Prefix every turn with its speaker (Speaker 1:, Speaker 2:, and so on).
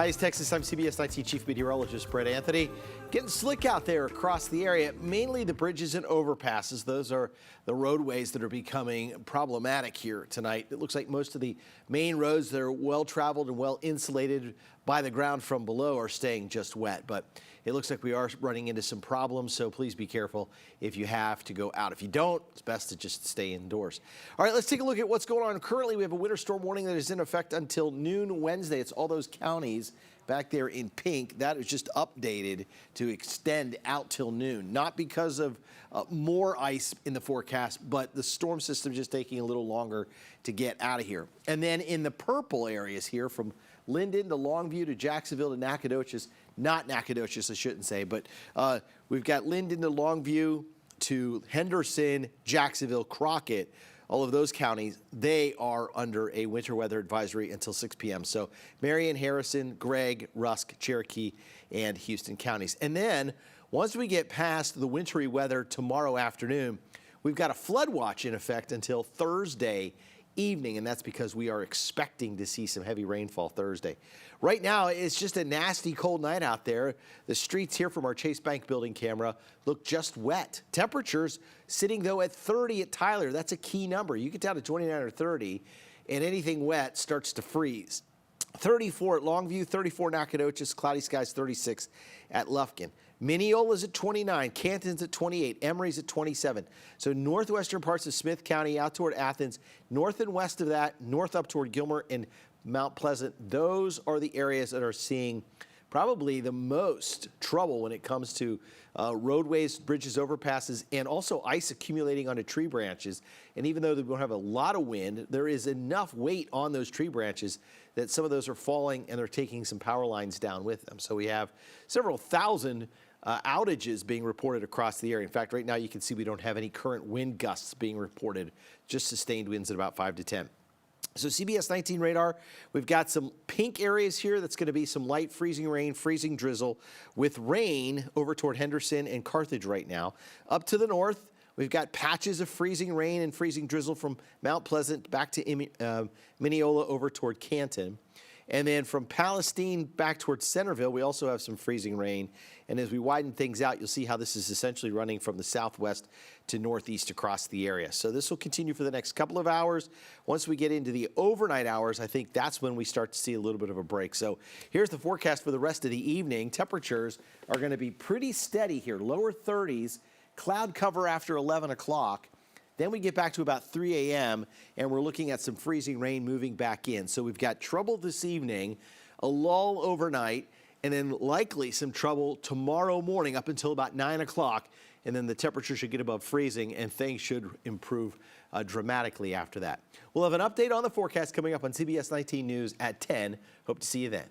Speaker 1: Hi, it's Texas. I'm CBS 19 Chief Meteorologist Brett Anthony. Getting slick out there across the area, mainly the bridges and overpasses. Those are the roadways that are becoming problematic here tonight. It looks like most of the main roads that are well traveled and well insulated by the ground from below are staying just wet. But it looks like we are running into some problems, so please be careful if you have to go out. If you don't, it's best to just stay indoors. All right, let's take a look at what's going on. Currently, we have a winter storm warning that is in effect until noon Wednesday. It's all those counties back there in pink. That is just updated to extend out till noon. Not because of more ice in the forecast, but the storm system just taking a little longer to get out of here. And then in the purple areas here from Linden to Longview to Jacksonville to Nacogdoches, not Nacogdoches, I shouldn't say, but we've got Linden to Longview to Henderson, Jacksonville, Crockett. All of those counties, they are under a winter weather advisory until 6 p.m. So Marion, Harrison, Gregg, Rusk, Cherokee, and Houston counties. And then once we get past the wintry weather tomorrow afternoon, we've got a flood watch in effect until Thursday evening, and that's because we are expecting to see some heavy rainfall Thursday. Right now, it's just a nasty cold night out there. The streets here from our Chase Bank building camera look just wet. Temperatures sitting, though, at 30 at Tyler. That's a key number. You get down to 29 or 30, and anything wet starts to freeze. 34 at Longview, 34 Nacogdoches, cloudy skies 36 at Lufkin. Mineola's at 29, Canton's at 28, Emory's at 27. So northwestern parts of Smith County out toward Athens, north and west of that, north up toward Gilmer and Mount Pleasant. Those are the areas that are seeing probably the most trouble when it comes to roadways, bridges, overpasses, and also ice accumulating onto tree branches. And even though we don't have a lot of wind, there is enough weight on those tree branches that some of those are falling and they're taking some power lines down with them. So we have several thousand outages being reported across the area. In fact, right now you can see we don't have any current wind gusts being reported, just sustained winds at about 5 to 10. So CBS 19 radar, we've got some pink areas here. That's going to be some light freezing rain, freezing drizzle with rain over toward Henderson and Carthage right now. Up to the north, we've got patches of freezing rain and freezing drizzle from Mount Pleasant back to Mineola over toward Canton. And then from Palestine back towards Centerville, we also have some freezing rain. And as we widen things out, you'll see how this is essentially running from the southwest to northeast across the area. So this will continue for the next couple of hours. Once we get into the overnight hours, I think that's when we start to see a little bit of a break. So here's the forecast for the rest of the evening. Temperatures are going to be pretty steady here, lower 30s, cloud cover after 11 o'clock. Then we get back to about 3 a.m. and we're looking at some freezing rain moving back in. So we've got trouble this evening, a lull overnight, and then likely some trouble tomorrow morning up until about 9 o'clock. And then the temperature should get above freezing and things should improve dramatically after that. We'll have an update on the forecast coming up on CBS 19 News at 10. Hope to see you then.